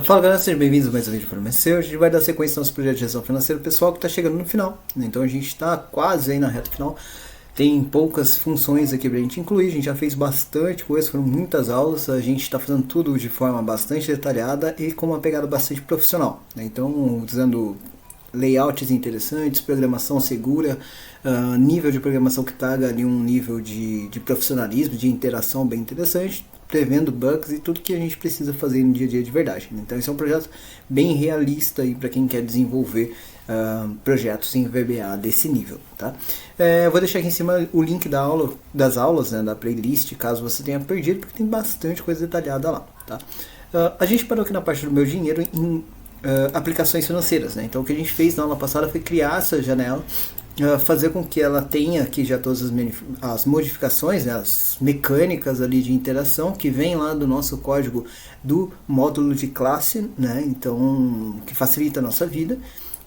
Fala galera, sejam bem-vindos a mais um vídeo para o Messenger. A gente vai dar sequência no nosso projeto de gestão financeira pessoal que está chegando no final, né? Então a gente está quase aí na reta final. Tem poucas funções aqui para a gente incluir, a gente já fez bastante coisa, foram muitas aulas, a gente está fazendo tudo de forma bastante detalhada e com uma pegada bastante profissional, né? Então, usando layouts interessantes, programação segura, nível de programação que traga ali um nível de profissionalismo, de interação bem interessante, prevendo bugs e tudo que a gente precisa fazer no dia a dia de verdade. Então esse é um projeto bem realista para quem quer desenvolver projetos em VBA desse nível. Tá? Eu vou deixar aqui em cima o link das aulas, né, da playlist, caso você tenha perdido, porque tem bastante coisa detalhada lá. Tá? A gente parou aqui na parte do meu dinheiro em aplicações financeiras. Né? Então o que a gente fez na aula passada foi criar essa janela, fazer com que ela tenha aqui já todas as modificações, né, as mecânicas ali de interação que vem lá do nosso código do módulo de classe, né, então que facilita a nossa vida.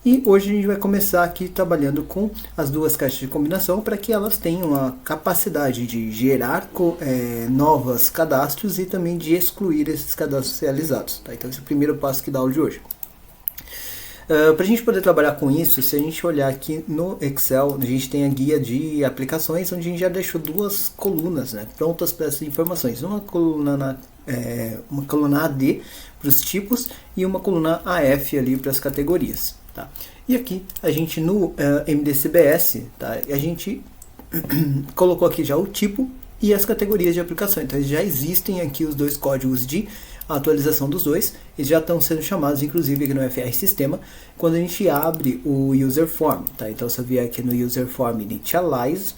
E hoje a gente vai começar aqui trabalhando com as duas caixas de combinação para que elas tenham a capacidade de gerar novos cadastros e também de excluir esses cadastros realizados. Tá? Então esse é o primeiro passo aqui da aula de hoje. Para a gente poder trabalhar com isso, se a gente olhar aqui no Excel, a gente tem a guia de aplicações, onde a gente já deixou duas colunas, né, prontas para essas informações. Uma coluna AD para os tipos e uma coluna AF ali para as categorias. Tá? E aqui a gente no MDCBS, tá, a gente colocou aqui já o tipo e as categorias de aplicação. Então já existem aqui os dois códigos de atualização dos dois, eles já estão sendo chamados inclusive aqui no FR Sistema quando a gente abre o User Form. Tá? Então se eu vier aqui no User Form Initialize,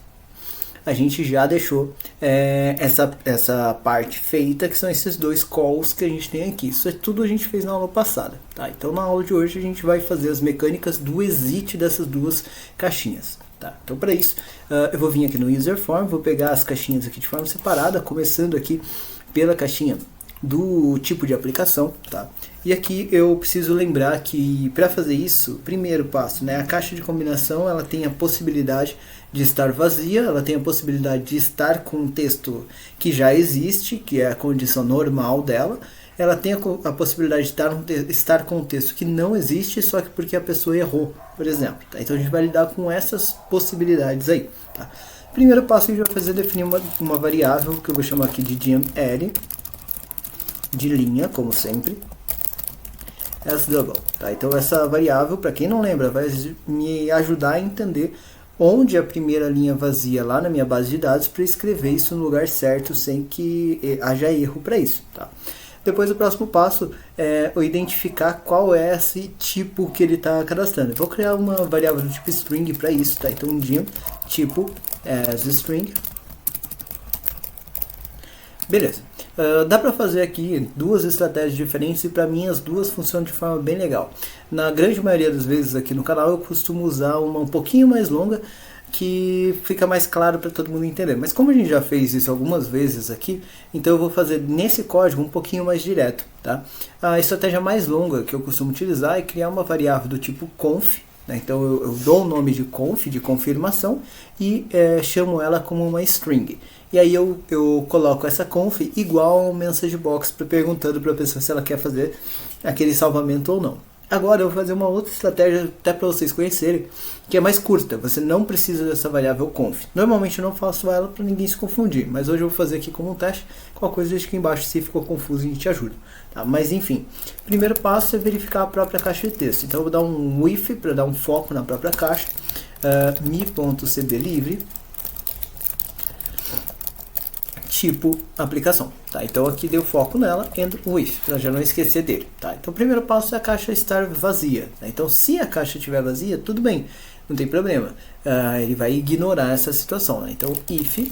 a gente já deixou essa parte feita, que são esses dois calls que a gente tem aqui. Isso é tudo a gente fez na aula passada. Tá? Então na aula de hoje a gente vai fazer as mecânicas do exit dessas duas caixinhas. Tá? Então para isso eu vou vir aqui no User Form, vou pegar as caixinhas aqui de forma separada, começando aqui pela caixinha do tipo de aplicação, tá? E aqui eu preciso lembrar que para fazer isso, primeiro passo, né, a caixa de combinação ela tem a possibilidade de estar vazia, ela tem a possibilidade de estar com um texto que já existe, que é a condição normal dela, ela tem a possibilidade de estar com um texto que não existe, só que porque a pessoa errou, por exemplo. Tá? Então a gente vai lidar com essas possibilidades aí. Tá? Primeiro passo a gente vai fazer é definir uma variável que eu vou chamar aqui de DML, de linha, como sempre, double. Tá? Então essa variável, para quem não lembra, vai me ajudar a entender onde a primeira linha vazia lá na minha base de dados para escrever isso no lugar certo sem que haja erro para isso. Tá? Depois o próximo passo é eu identificar qual é esse tipo que ele está cadastrando. Eu vou criar uma variável do tipo string para isso. Tá? Então dim tipo as string. Beleza. Dá para fazer aqui duas estratégias diferentes e para mim as duas funcionam de forma bem legal. Na grande maioria das vezes aqui no canal eu costumo usar uma um pouquinho mais longa que fica mais claro para todo mundo entender. Mas como a gente já fez isso algumas vezes aqui, então eu vou fazer nesse código um pouquinho mais direto. Tá? A estratégia mais longa que eu costumo utilizar é criar uma variável do tipo conf. Né? Então eu dou o nome de conf, de confirmação, e chamo ela como uma string. E aí eu coloco essa conf igual ao message box perguntando para a pessoa se ela quer fazer aquele salvamento ou não. Agora eu vou fazer uma outra estratégia até para vocês conhecerem, que é mais curta. Você não precisa dessa variável conf. Normalmente eu não faço ela para ninguém se confundir, mas hoje eu vou fazer aqui como um teste. Qualquer coisa deixa aqui embaixo se ficou confuso e a gente ajuda. Tá? Mas enfim, primeiro passo é verificar a própria caixa de texto. Então eu vou dar um if para dar um foco na própria caixa. mi.cblivre tipo aplicação, tá? Então aqui deu foco nela and with, para já não esquecer dele, tá? Então o primeiro passo é a caixa estar vazia, tá? Então se a caixa estiver vazia, tudo bem, não tem problema, ele vai ignorar essa situação, né? Então if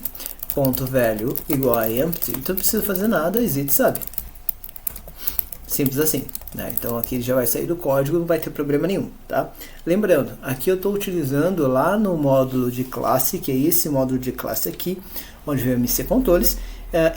.value igual a empty, então não precisa fazer nada, exit sabe, simples assim, né? Então aqui ele já vai sair do código, não vai ter problema nenhum, tá? Lembrando, aqui eu estou utilizando lá no módulo de classe, que é esse módulo de classe aqui, onde vem o MC Controles,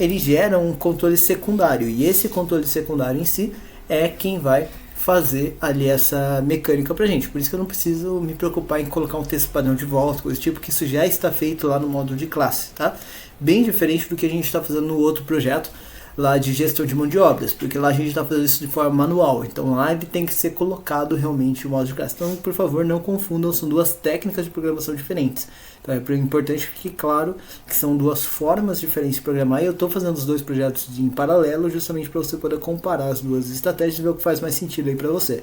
ele gera um controle secundário, e esse controle secundário em si é quem vai fazer ali essa mecânica pra gente. Por isso que eu não preciso me preocupar em colocar um texto padrão de volta, coisa do tipo, que isso já está feito lá no módulo de classe, tá? Bem diferente do que a gente está fazendo no outro projeto, lá de gestão de mão de obras, porque lá a gente está fazendo isso de forma manual, então lá ele tem que ser colocado realmente o módulo de classe. Então, por favor, não confundam, são duas técnicas de programação diferentes. Então é importante que fique claro que são duas formas diferentes de programar, e eu estou fazendo os dois projetos em paralelo justamente para você poder comparar as duas estratégias e ver o que faz mais sentido aí para você.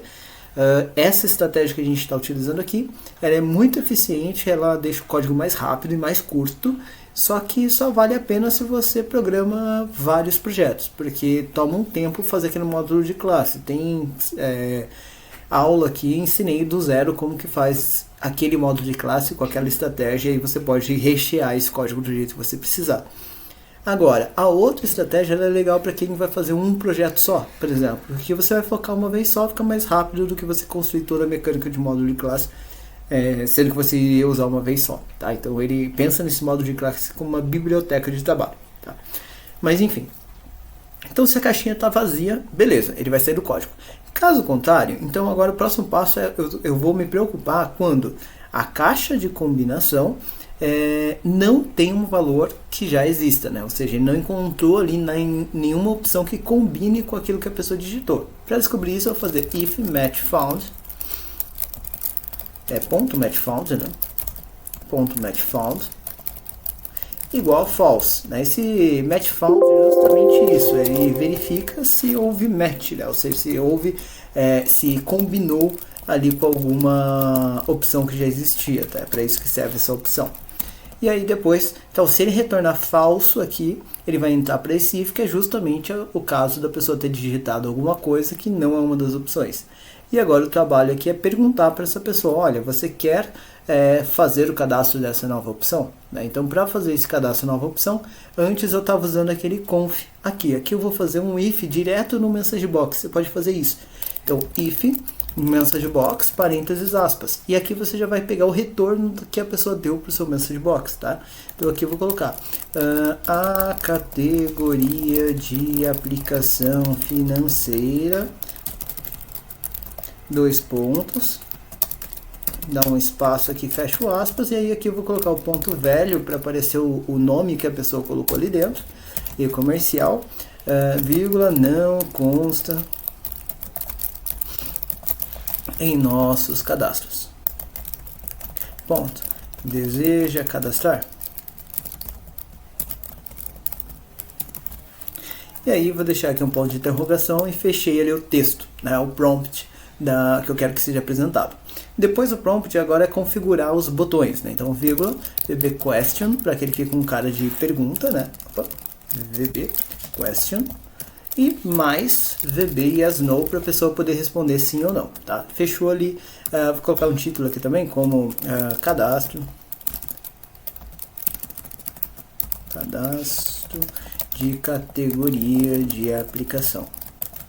Essa estratégia que a gente está utilizando aqui, ela é muito eficiente, ela deixa o código mais rápido e mais curto, só que só vale a pena se você programa vários projetos, porque toma um tempo fazer aquele módulo de classe. Tem aula aqui, ensinei do zero como que faz aquele módulo de classe com aquela estratégia, e aí você pode rechear esse código do jeito que você precisar. Agora, a outra estratégia ela é legal para quem vai fazer um projeto só, por exemplo, porque você vai focar uma vez só, fica mais rápido do que você construir toda a mecânica de módulo de classe, sendo que você iria usar uma vez só, tá? Então ele pensa nesse módulo de classe como uma biblioteca de trabalho, tá? Mas enfim, então se a caixinha está vazia, beleza, ele vai sair do código. Caso contrário, então agora o próximo passo é eu vou me preocupar quando a caixa de combinação não tem um valor que já exista, né? Ou seja, ele não encontrou ali nenhuma opção que combine com aquilo que a pessoa digitou. Para descobrir isso, eu vou fazer if match found, ponto match found, né? Ponto match found igual false, né? Esse match found é justamente isso, ele verifica se houve match, né? Ou seja, se houve, se combinou ali com alguma opção que já existia, tá? É para isso que serve essa opção. E aí depois, então se ele retornar falso aqui, ele vai entrar para esse if, que é justamente o caso da pessoa ter digitado alguma coisa que não é uma das opções. E agora o trabalho aqui é perguntar para essa pessoa, olha, você quer fazer o cadastro dessa nova opção? Né? Então para fazer esse cadastro nova opção, antes eu estava usando aquele conf aqui. Aqui eu vou fazer um if direto no message box, você pode fazer isso. Então if message box, parênteses, aspas. E aqui você já vai pegar o retorno que a pessoa deu para o seu message box, tá? Então aqui eu vou colocar a categoria de aplicação financeira, dois pontos, dá um espaço aqui, fecha o aspas, e aí aqui eu vou colocar o ponto velho para aparecer o nome que a pessoa colocou ali dentro, e comercial, vírgula, não consta em nossos cadastros. Ponto. Deseja cadastrar? E aí vou deixar aqui um ponto de interrogação e fechei ali o texto, né, o prompt que eu quero que seja apresentado. Depois do prompt agora é configurar os botões, né? Então vírgula VB question para que ele fique com cara de pergunta, né? Opa, VB question. E mais VB yes no para a pessoa poder responder sim ou não, tá? Fechou ali, vou colocar um título aqui também como cadastro de categoria de aplicação,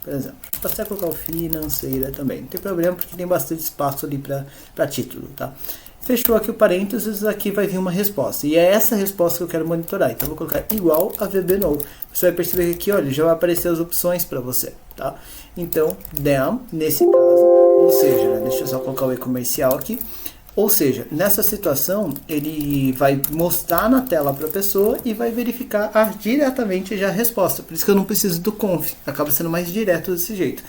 por exemplo. Posso até colocar o financeira também, não tem problema porque tem bastante espaço ali para título, tá? Fechou aqui o parênteses, aqui vai vir uma resposta. E é essa resposta que eu quero monitorar. Então eu vou colocar igual a VB no. Você vai perceber que aqui, olha, já vai aparecer as opções para você, tá? Então, them, nesse caso, ou seja, né, deixa eu só colocar o e-comercial aqui. Ou seja, nessa situação, ele vai mostrar na tela para a pessoa e vai verificar diretamente já a resposta. Por isso que eu não preciso do conf, acaba sendo mais direto desse jeito.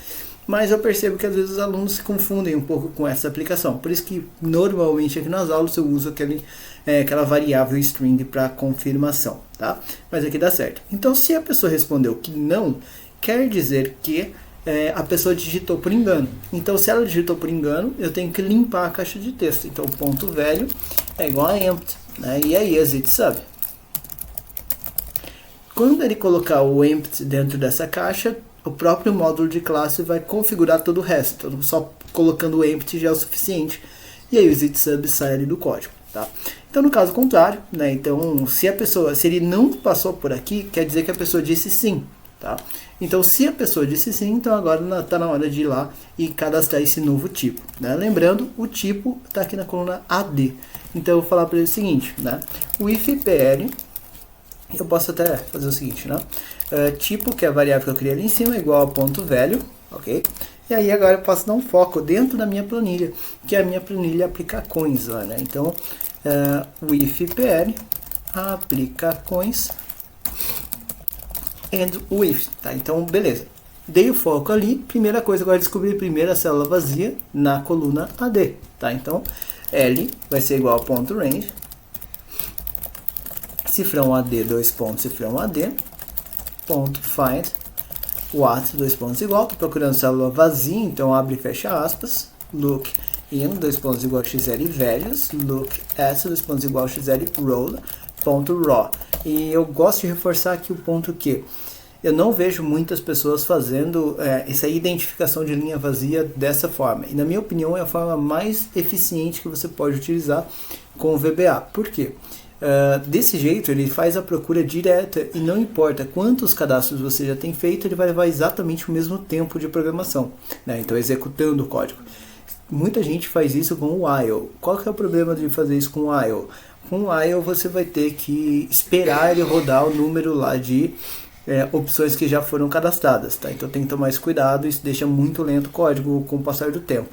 Mas eu percebo que às vezes os alunos se confundem um pouco com essa aplicação. Por isso que normalmente aqui nas aulas eu uso aquela variável string para confirmação, tá? Mas aqui dá certo. Então se a pessoa respondeu que não, quer dizer que a pessoa digitou por engano. Então se ela digitou por engano, eu tenho que limpar a caixa de texto. Então ponto velho é igual a empty, né? E aí a gente sabe. Quando ele colocar o empty dentro dessa caixa, o próprio módulo de classe vai configurar todo o resto. Então, só colocando o empty já é o suficiente. E aí o zitsub sai ali do código, tá? Então, no caso contrário, né? Então, se ele não passou por aqui, quer dizer que a pessoa disse sim, tá? Então, se a pessoa disse sim, então agora está na hora de ir lá e cadastrar esse novo tipo, né? Lembrando, o tipo está aqui na coluna AD. Então, eu vou falar para ele o seguinte, né? O if pl, eu posso até fazer o seguinte, né? Tipo, que é a variável que eu criei ali em cima, igual a ponto velho, ok? E aí agora eu posso dar um foco dentro da minha planilha, que é a minha planilha aplicacões lá, né? Então, o if pl aplicacões and with, tá? Então, beleza. Dei o foco ali, primeira coisa agora é descobrir primeiro a célula vazia na coluna AD, tá? Então, L vai ser igual a ponto range, cifrão AD, dois pontos, cifrão AD, ponto find, what, dois pontos igual, tô procurando célula vazia, então abre e fecha aspas, look in, dois pontos igual a xl values, look at, dois pontos igual a xl roll, ponto raw. E eu gosto de reforçar aqui o ponto que eu não vejo muitas pessoas fazendo essa identificação de linha vazia dessa forma. E na minha opinião é a forma mais eficiente que você pode utilizar com o VBA. Por quê? Desse jeito ele faz a procura direta e não importa quantos cadastros você já tem feito, ele vai levar exatamente o mesmo tempo de programação, né? Então executando o código. Muita gente faz isso com o while. Qual que é o problema de fazer isso com o while? Com o while você vai ter que esperar ele rodar o número lá de opções que já foram cadastradas, tá? Então tem que tomar esse cuidado, isso deixa muito lento o código com o passar do tempo.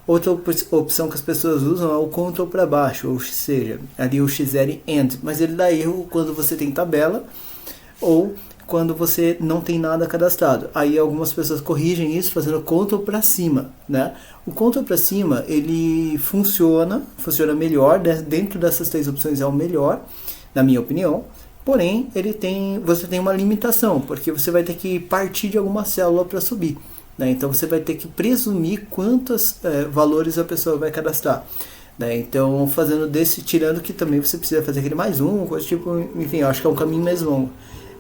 Outra opção que as pessoas usam é o Ctrl para baixo, ou seja, ali o XL end, mas ele dá erro quando você tem tabela ou quando você não tem nada cadastrado. Aí algumas pessoas corrigem isso fazendo Ctrl para cima, né? O Ctrl para cima, ele funciona melhor, dentro dessas três opções é o melhor, na minha opinião. Porém, você tem uma limitação, porque você vai ter que partir de alguma célula para subir, né? Então você vai ter que presumir quantos valores a pessoa vai cadastrar, né? Então tirando que também você precisa fazer aquele mais um, coisa tipo, enfim, eu acho que é um caminho mais longo.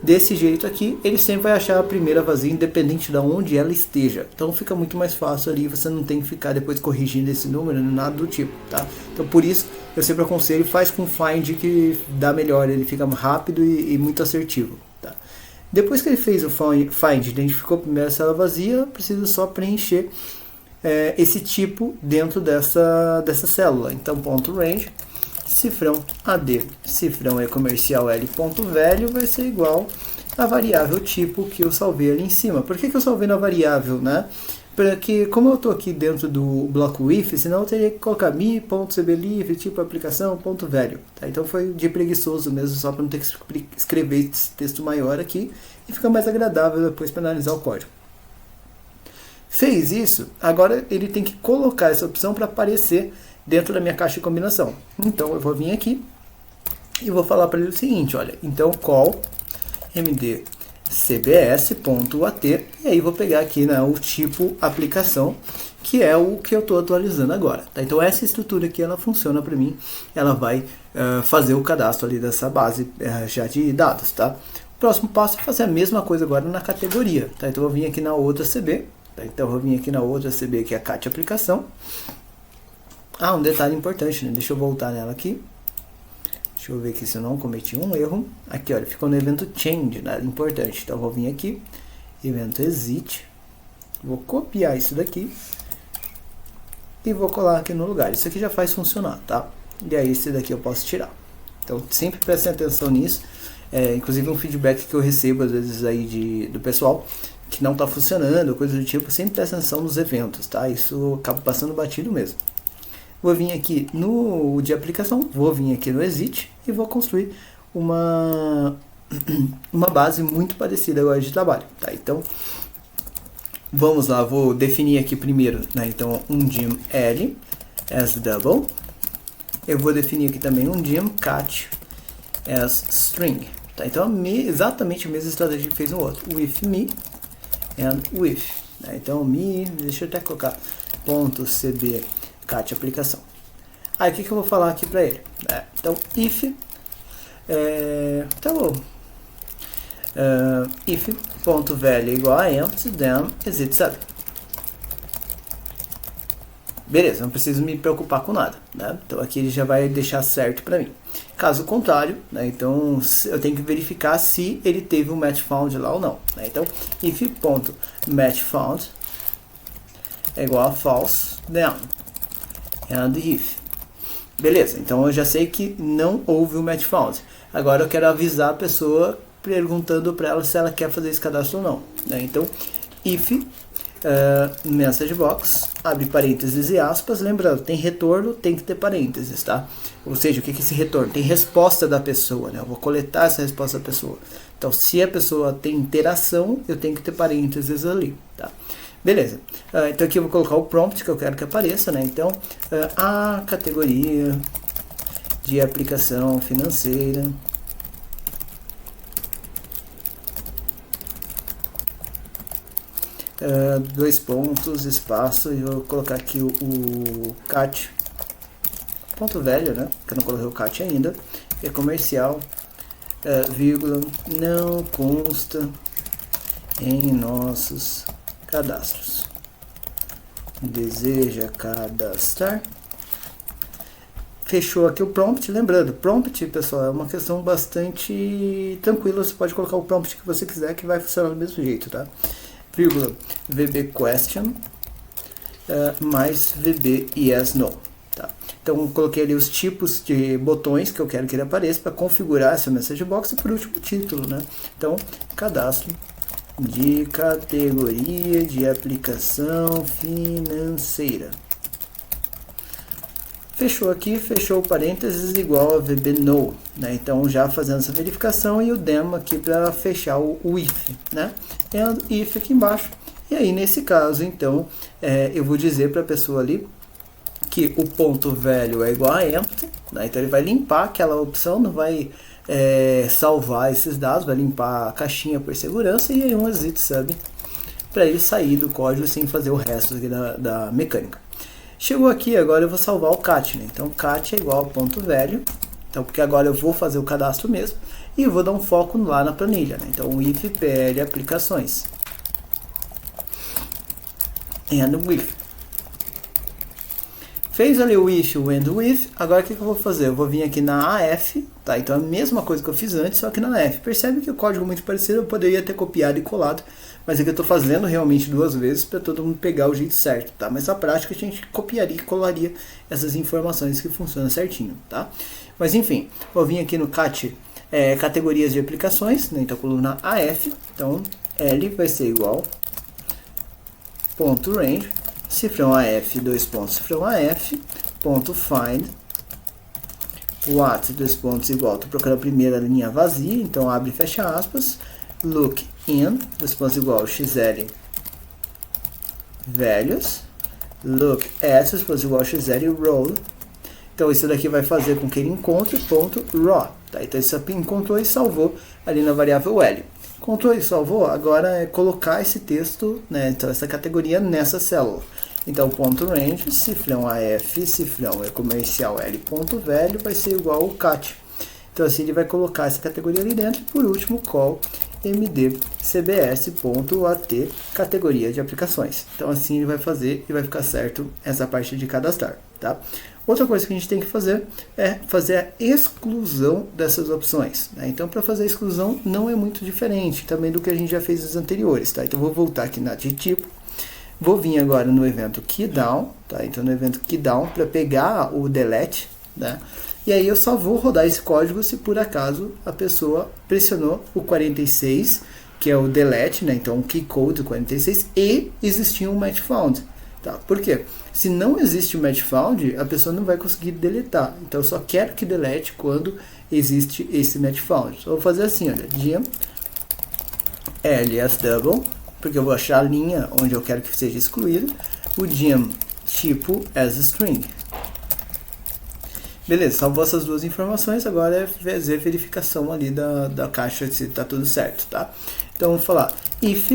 Desse jeito aqui, ele sempre vai achar a primeira vazia, independente de onde ela esteja. Então fica muito mais fácil ali, você não tem que ficar depois corrigindo esse número, nada do tipo, tá? Então por isso, eu sempre aconselho, faz com find que dá melhor, ele fica rápido e muito assertivo, tá? Depois que ele fez o find, identificou a primeira célula vazia, precisa só preencher esse tipo dentro dessa célula. Então ponto range, cifrão AD, cifrão comercial L.value vai ser igual a variável tipo que eu salvei ali em cima. Por que eu salvei na variável, né? Porque como eu estou aqui dentro do bloco if, senão eu teria que colocar me.cblif, tipo aplicação, .value. Tá? Então foi de preguiçoso mesmo, só para não ter que escrever esse texto maior aqui e fica mais agradável depois para analisar o código. Fez isso, agora ele tem que colocar essa opção para aparecer dentro da minha caixa de combinação. Então eu vou vir aqui e vou falar para ele o seguinte, olha, então call mdcbs.at e aí vou pegar aqui, né, o tipo aplicação, que é o que eu estou atualizando agora, tá? Então essa estrutura aqui ela funciona para mim, ela vai fazer o cadastro ali dessa base já de dados, tá? O próximo passo é fazer a mesma coisa agora na categoria, tá? Então eu vou vir aqui na outra CB, tá? Então eu vou vir aqui na outra CB que é a cat aplicação. Ah, um detalhe importante, né? Deixa eu voltar nela aqui. Deixa eu ver aqui se eu não cometi um erro. Aqui, olha, ficou no evento change, nada importante. Então, eu vou vir aqui, evento exit. Vou copiar isso daqui e vou colar aqui no lugar. Isso aqui já faz funcionar, tá? E aí, esse daqui eu posso tirar. Então, sempre prestem atenção nisso. Inclusive, um feedback que eu recebo, às vezes, aí do pessoal que não está funcionando, coisa do tipo, sempre presta atenção nos eventos, tá? Isso acaba passando batido mesmo. Vou vir aqui no de aplicação, vou vir aqui no exit e vou construir uma base muito parecida agora de trabalho, tá? Então, vamos lá, vou definir aqui primeiro, né? Então, um dim L as double. Eu vou definir aqui também um dim cat as string, tá? Então, exatamente a mesma estratégia que fez no outro, with me and with, né? Então, me, deixa eu até colocar .cb cat aplicação. Aí o que eu vou falar aqui para ele? Então if if.value igual a empty, then exit 7. Beleza, não preciso me preocupar com nada, né? Então aqui ele já vai deixar certo para mim. Caso contrário, né, então eu tenho que verificar se ele teve um match found lá ou não, né? Então if.matchFound é igual a false, then and if. Beleza, então eu já sei que não houve o match found. Agora eu quero avisar a pessoa perguntando para ela se ela quer fazer esse cadastro ou não, né? Então if message box, abre parênteses e aspas, lembrando, tem retorno, tem que ter parênteses, tá? Ou seja, o que é esse retorno? Tem resposta da pessoa, né? Eu vou coletar essa resposta da pessoa. Então, se a pessoa tem interação, eu tenho que ter parênteses ali, tá? Beleza. Então aqui eu vou colocar o prompt que eu quero que apareça, né? Então, a categoria de aplicação financeira dois pontos, espaço, e vou colocar aqui o CAT, ponto velho, né? Que eu não coloquei o CAT ainda, é comercial, vírgula, não consta em nossos cadastros. Deseja cadastrar. Fechou aqui o prompt. Lembrando, prompt, pessoal, é uma questão bastante tranquila. Você pode colocar o prompt que você quiser, que vai funcionar do mesmo jeito, tá? Vírgula, VB question, mais VB yes, no. Tá? Então, eu coloquei ali os tipos de botões que eu quero que ele apareça para configurar essa message box e por último o título, né? Então, cadastro de categoria de aplicação financeira. Fechou aqui, fechou o parênteses igual a VB no, né? Então já fazendo essa verificação e o demo aqui para fechar o if, né? And if aqui embaixo. E aí nesse caso, então, eu vou dizer para a pessoa ali que o ponto velho é igual a empty, né? Então ele vai limpar aquela opção, não vai salvar esses dados, vai limpar a caixinha por segurança e aí um exit sub para ele sair do código sem fazer o resto aqui da mecânica. Chegou aqui, agora eu vou salvar o cat, né? Então cat é igual a ponto velho, então porque agora eu vou fazer o cadastro mesmo e eu vou dar um foco lá na planilha, né? Então if pl aplicações and with. Fez ali o if, o and with, agora o que eu vou fazer? Eu vou vir aqui na AF, tá? Então é a mesma coisa que eu fiz antes, só que na AF. Percebe que o código é muito parecido, eu poderia ter copiado e colado, mas aqui eu estou fazendo realmente duas vezes para todo mundo pegar o jeito certo, tá? Mas na prática a gente copiaria e colaria essas informações que funcionam certinho, tá? Mas enfim, vou vir aqui no cat, categorias de aplicações, né? Então coluna AF, então L vai ser igual ponto range, cifrão AF, dois pontos, cifrão AF, ponto find, what, dois pontos igual, estou procurando a primeira linha vazia, então abre e fecha aspas, look in, dois pontos igual, xl, values, look at, dois pontos igual, xl, roll, então isso daqui vai fazer com que ele encontre ponto raw, tá? Então isso encontrou e salvou ali na variável L. Encontrou e salvou, agora é colocar esse texto, né, então essa categoria nessa célula. Então, ponto range, cifrão AF, cifrão é comercial L ponto velho, vai ser igual ao cat. Então, assim, ele vai colocar essa categoria ali dentro. E, por último, call md cbs.at, categoria de aplicações. Então, assim, ele vai fazer e vai ficar certo essa parte de cadastrar, tá? Outra coisa que a gente tem que fazer é fazer a exclusão dessas opções, né? Então, para fazer a exclusão não é muito diferente também do que a gente já fez nos anteriores, tá? Então, eu vou voltar aqui na de tipo. Vou vir agora no evento keydown, tá? Então no evento keydown para pegar o delete, né? E aí eu só vou rodar esse código se por acaso a pessoa pressionou o 46, que é o delete, né? Então o key code 46 e existia um match found, tá? Por quê? Se não existe o match found, a pessoa não vai conseguir deletar. Então eu só quero que delete quando existe esse match found. Então, eu vou fazer assim, olha, gem ls double, porque eu vou achar a linha onde eu quero que seja excluído, o gem tipo as string. Beleza, salvou essas duas informações, agora é fazer verificação ali da caixa se está tudo certo, tá? Então vamos falar if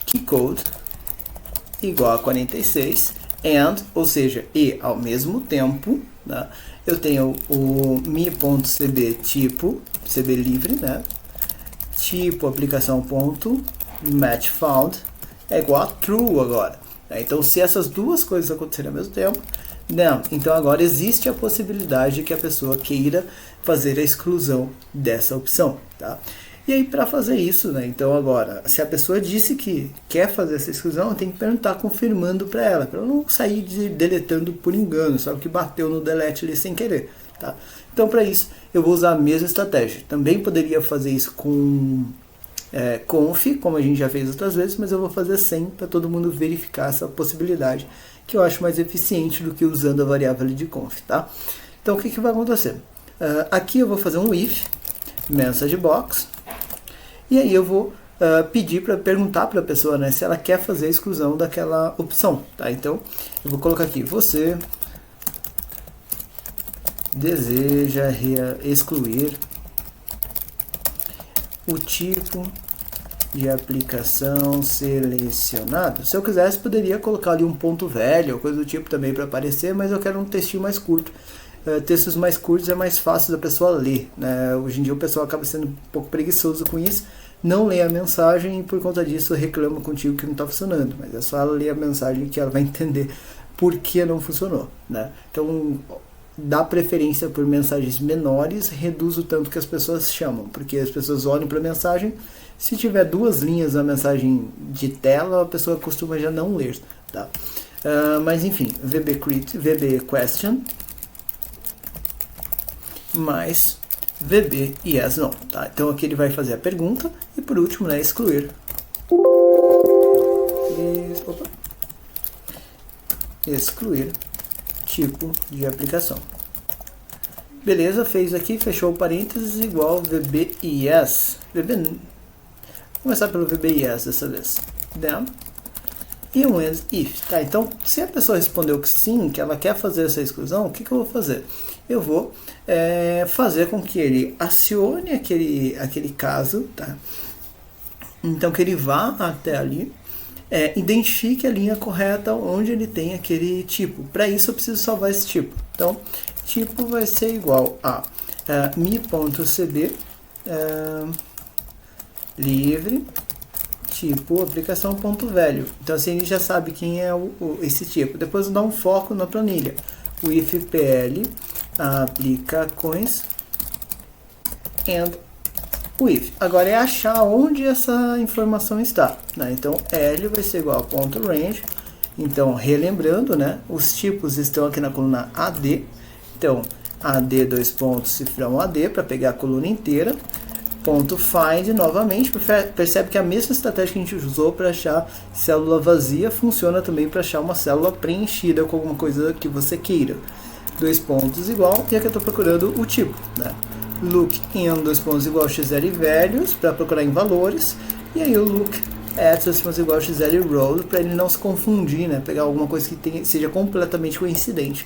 keycode igual a 46 and, ou seja, e ao mesmo tempo, né, eu tenho o mi.cb tipo, cb livre, né? Tipo aplicação ponto match found é igual a true agora, né? Então se essas duas coisas acontecerem ao mesmo tempo, não, então agora existe a possibilidade de que a pessoa queira fazer a exclusão dessa opção, tá? E aí para fazer isso, né, então agora, se a pessoa disse que quer fazer essa exclusão, tem que perguntar confirmando para ela não sair deletando por engano, só que bateu no delete ali sem querer, tá? Então para isso eu vou usar a mesma estratégia. Também poderia fazer isso com conf, como a gente já fez outras vezes, mas eu vou fazer sem para todo mundo verificar essa possibilidade, que eu acho mais eficiente do que usando a variável de conf, tá? Então o que vai acontecer? Aqui eu vou fazer um if message box, e aí eu vou pedir para perguntar para a pessoa, né, se ela quer fazer a exclusão daquela opção, tá? Então eu vou colocar aqui: você deseja excluir o tipo de aplicação selecionado. Se eu quisesse, poderia colocar ali um ponto velho ou coisa do tipo também para aparecer, mas eu quero um textinho mais curto. Textos mais curtos é mais fácil da pessoa ler, né? Hoje em dia o pessoal acaba sendo um pouco preguiçoso com isso, não lê a mensagem e por conta disso reclama contigo que não está funcionando, mas é só ela ler a mensagem que ela vai entender por que não funcionou, né? Então, dá preferência por mensagens menores, reduz o tanto que as pessoas chamam, porque as pessoas olham para a mensagem, se tiver 2 linhas na mensagem de tela, a pessoa costuma já não ler, tá? Mas enfim, VB question mais VB yes no, tá? Então aqui ele vai fazer a pergunta e por último, né, excluir. Excluir tipo de aplicação. Beleza, fez aqui, fechou o parênteses, igual VB yes. Vou começar pelo VB yes dessa vez. Then e um if, tá? Então, se a pessoa respondeu que sim, que ela quer fazer essa exclusão, o que eu vou fazer? Eu vou fazer com que ele acione aquele caso, tá? Então, que ele vá até ali, identifique a linha correta onde ele tem aquele tipo. Para isso, eu preciso salvar esse tipo. Então, tipo vai ser igual a mi.cb livre tipo aplicação.velho. Então assim ele já sabe quem é esse tipo. Depois dá um foco na planilha. O if pl aplicações and o if. Agora é achar onde essa informação está, né? Então L vai ser igual a ponto .range. Então relembrando, né, os tipos estão aqui na coluna AD. Então AD dois pontos cifrão AD para pegar a coluna inteira. Ponto find novamente, percebe que a mesma estratégia que a gente usou para achar célula vazia funciona também para achar uma célula preenchida com alguma coisa que você queira. 2 pontos igual, e aqui eu estou procurando o tipo, né? Look in 2 pontos igual xl values para procurar em valores, e aí o look at 2 pontos igual xl row para ele não se confundir, né? Pegar alguma coisa que seja completamente coincidente.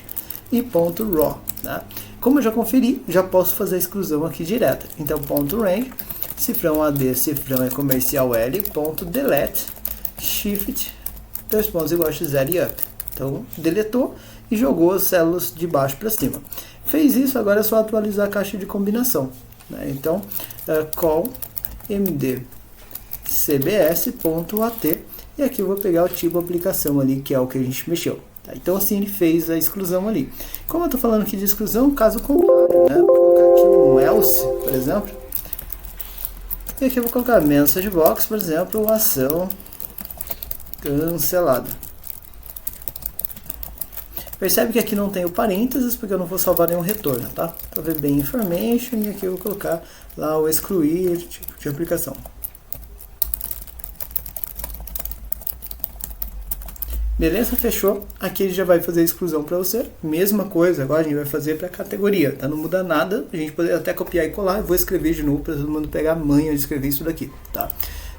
E ponto raw, né? Como eu já conferi, já posso fazer a exclusão aqui direta. Então, ponto range, cifrão AD, cifrão é comercial L, ponto delete, shift, 2 pontos igual a xl up. Então, deletou e jogou as células de baixo para cima. Fez isso, agora é só atualizar a caixa de combinação, né? Então, call md cbs.at, e aqui eu vou pegar o tipo aplicação ali, que é o que a gente mexeu. Então assim ele fez a exclusão ali. Como eu estou falando aqui de exclusão, caso contrário, né? Vou colocar aqui um else, por exemplo. E aqui eu vou colocar message box, por exemplo, ação cancelada. Percebe que aqui não tem o parênteses, porque eu não vou salvar nenhum retorno, tá? Então VB information, e aqui eu vou colocar lá o excluir tipo de aplicação. Beleza? Fechou. Aqui ele já vai fazer a exclusão para você. Mesma coisa, agora a gente vai fazer para a categoria, tá? Não muda nada. A gente pode até copiar e colar. Eu vou escrever de novo para todo mundo pegar a manha de escrever isso daqui, tá?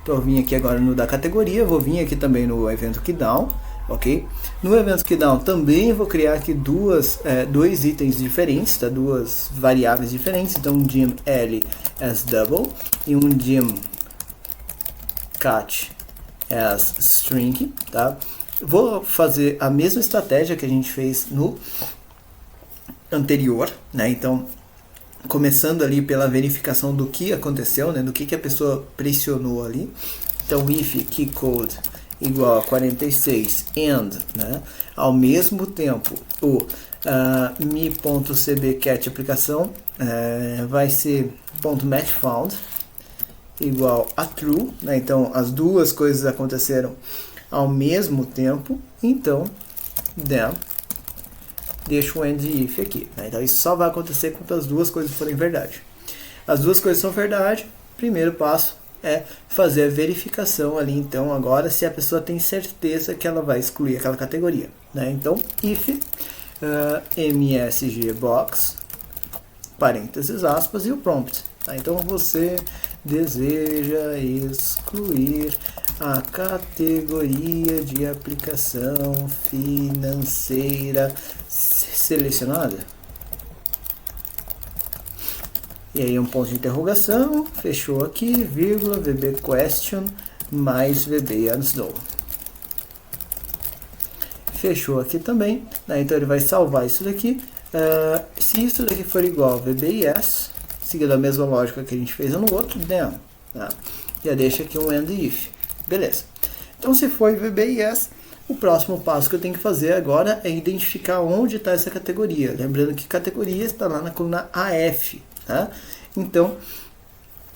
Então eu vim aqui agora no da categoria. Vou vir aqui também no evento Keydown, ok? No evento Keydown também vou criar aqui dois itens diferentes, tá? 2 variáveis diferentes. Então um dim L as double e um dim cat as string, tá? Vou fazer a mesma estratégia que a gente fez no anterior, né? Então, começando ali pela verificação do que aconteceu, né? Do que a pessoa pressionou ali. Então, if keycode igual a 46 and, né? Ao mesmo tempo, o mi.cbcat aplicação vai ser .matchFound igual a true, né? Então, as duas coisas aconteceram ao mesmo tempo, então then deixa o end if aqui, né? Então isso só vai acontecer quando as duas coisas forem verdade. As duas coisas são verdade, primeiro passo, é fazer a verificação ali, então, agora, se a pessoa tem certeza que ela vai excluir aquela categoria, né? Então, if msgbox, parênteses, aspas, e o prompt. Tá? Então, você deseja excluir a categoria de aplicação financeira selecionada. E aí um ponto de interrogação, fechou aqui, vírgula, VB question, mais VB unsdo. Fechou aqui também, né? Então ele vai salvar isso daqui. Se isso daqui for igual a VB yes, seguindo a mesma lógica que a gente fez no outro, then, tá? Já deixa aqui um and if. Beleza. Então se for VB yes, o próximo passo que eu tenho que fazer agora é identificar onde está essa categoria. Lembrando que categoria está lá na coluna AF. Tá? Então,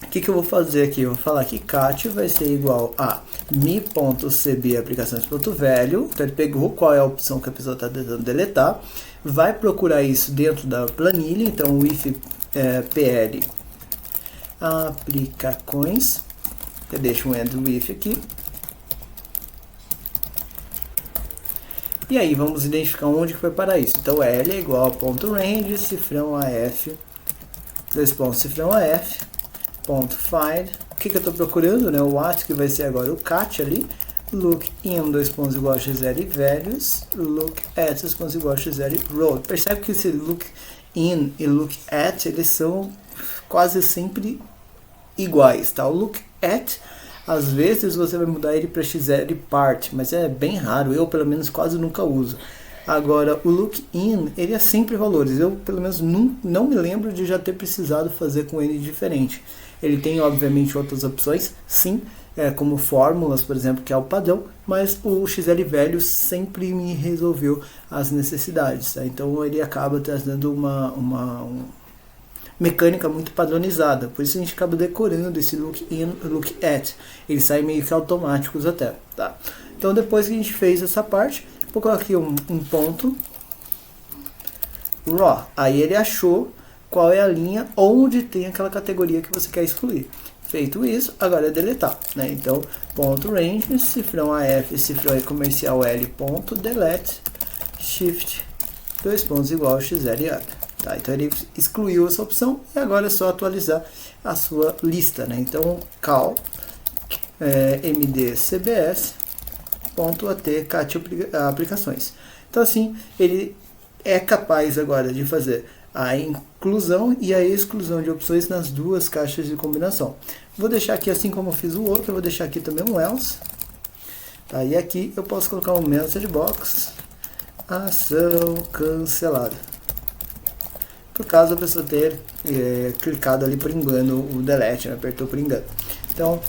o que eu vou fazer aqui? Eu vou falar que cat vai ser igual a mi.cb aplicações.value. Então, ele pegou qual é a opção que a pessoa está tentando deletar, vai procurar isso dentro da planilha. Então, o if pl aplicações, eu deixo um end with aqui. E aí, vamos identificar onde que foi parar isso. Então, L é igual a ponto .range, cifrão AF, dois pontos, cifrão AF, ponto find. O que eu estou procurando, né? O what, que vai ser agora o cat ali. Look in, dois pontos igual a x0 e values. Look at, dois pontos igual a x0 e row. Percebe que esse look in e look at, eles são quase sempre iguais, tá? O look at, às vezes você vai mudar ele para x0 e part, mas é bem raro, eu pelo menos quase nunca uso. Agora, o look in, ele é sempre valores. Eu, pelo menos, não me lembro de já ter precisado fazer com ele diferente. Ele tem, obviamente, outras opções, sim, como fórmulas, por exemplo, que é o padrão, mas o XL velho sempre me resolveu as necessidades. Tá? Então, ele acaba trazendo uma mecânica muito padronizada. Por isso, a gente acaba decorando esse look in e look at. Eles saem meio que automáticos até. Tá? Então, depois que a gente fez essa parte, vou colocar aqui um ponto raw. Aí ele achou qual é a linha onde tem aquela categoria que você quer excluir. Feito isso, agora é deletar, né? Então, ponto range, cifrão AF, cifrão comercial L, ponto delete, shift, dois pontos igual a x0 e up. Tá? Então ele excluiu essa opção e agora é só atualizar a sua lista, né? Então, cal mdcbs .at cat aplicações. Então assim, ele é capaz agora de fazer a inclusão e a exclusão de opções nas duas caixas de combinação. Vou deixar aqui assim como eu fiz o outro, eu vou deixar aqui também um else. Tá? E aqui eu posso colocar um message box, ação cancelada. Por caso a pessoa ter clicado ali por engano o delete, né? Apertou por engano. Então,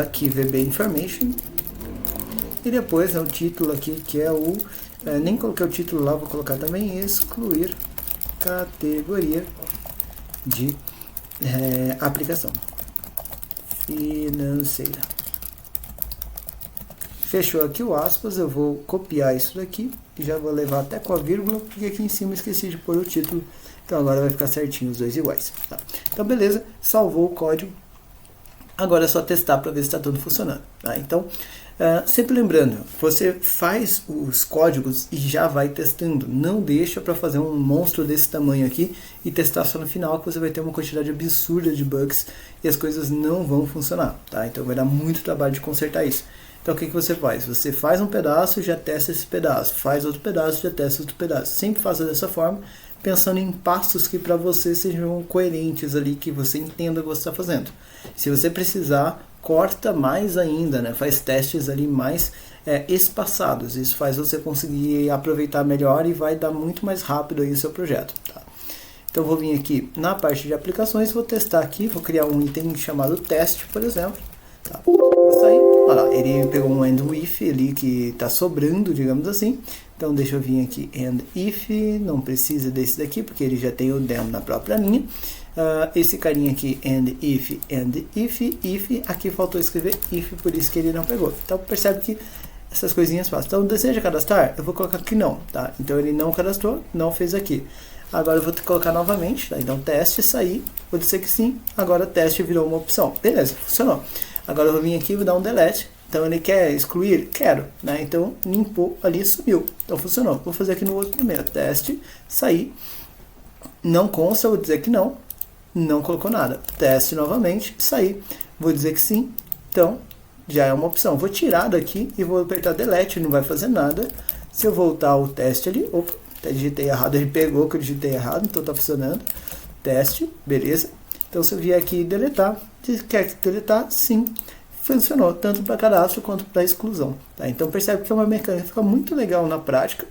aqui VB information. E depois o título aqui, que é o... nem coloquei o título lá, vou colocar também excluir categoria de aplicação financeira. Fechou aqui o aspas, eu vou copiar isso daqui e já vou levar até com a vírgula, porque aqui em cima eu esqueci de pôr o título. Então agora vai ficar certinho os dois iguais. Tá? Então beleza, salvou o código. Agora é só testar para ver se está tudo funcionando. Tá? Então, sempre lembrando, você faz os códigos e já vai testando. Não deixa para fazer um monstro desse tamanho aqui e testar só no final, que você vai ter uma quantidade absurda de bugs e as coisas não vão funcionar. Tá? Então vai dar muito trabalho de consertar isso. Então o que você faz? Você faz um pedaço, já testa esse pedaço. Faz outro pedaço, já testa outro pedaço. Sempre faça dessa forma, pensando em passos que para você sejam coerentes ali, que você entenda o que você está fazendo. Se você precisar, corta mais ainda, né? Faz testes ali mais espaçados. Isso faz você conseguir aproveitar melhor e vai dar muito mais rápido aí o seu projeto. Tá? Então vou vir aqui na parte de aplicações, vou testar aqui, vou criar um item chamado teste, por exemplo. Tá? Vou sair, olha lá, ele pegou um end if ali que está sobrando, digamos assim. Então deixa eu vir aqui end if, não precisa desse daqui porque ele já tem o then na própria linha. Esse carinha aqui, end if, if, aqui faltou escrever if, por isso que ele não pegou. Então percebe que essas coisinhas fáceis. Então deseja cadastrar? Eu vou colocar que não, tá? Então ele não cadastrou, não fez aqui. Agora eu vou colocar novamente, tá? Então teste, sair, vou dizer que sim, agora teste virou uma opção. Beleza, funcionou. Agora eu vou vir aqui e vou dar um delete. Então ele quer excluir? Quero, né? Então limpou ali e sumiu. Então funcionou. Vou fazer aqui no outro primeiro. Teste, sair. Não consta, vou dizer que não. Não colocou nada. Teste novamente, sair. Vou dizer que sim. Então já é uma opção. Vou tirar daqui e vou apertar delete, não vai fazer nada. Se eu voltar ao teste ali, opa, até digitei errado, ele pegou que eu digitei errado, então tá funcionando. Teste, beleza. Então se eu vier aqui e deletar, quer deletar? Sim. Funcionou tanto para cadastro quanto para exclusão. Tá? Então percebe que é uma mecânica que fica muito legal na prática.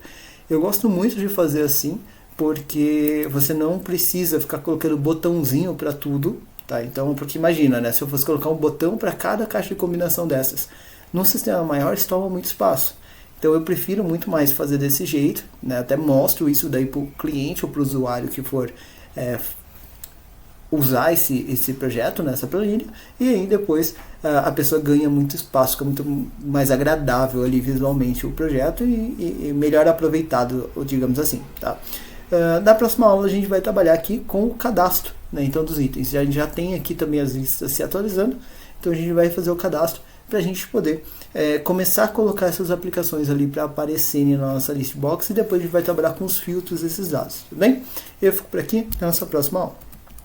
Eu gosto muito de fazer assim, porque você não precisa ficar colocando botãozinho para tudo. Tá? Então, porque imagina, né? Se eu fosse colocar um botão para cada caixa de combinação dessas, num sistema maior isso toma muito espaço. Então eu prefiro muito mais fazer desse jeito, né? Até mostro isso daí para o cliente ou para o usuário que for usar esse projeto, né, essa planilha, e aí depois a pessoa ganha muito espaço, fica muito mais agradável ali visualmente o projeto e melhor aproveitado, digamos assim. Tá? Na próxima aula a gente vai trabalhar aqui com o cadastro, né, então dos itens. A gente já tem aqui também as listas se atualizando, então a gente vai fazer o cadastro para a gente poder começar a colocar essas aplicações ali para aparecerem na nossa list box e depois a gente vai trabalhar com os filtros desses dados, tudo bem? Eu fico por aqui, até a nossa próxima aula.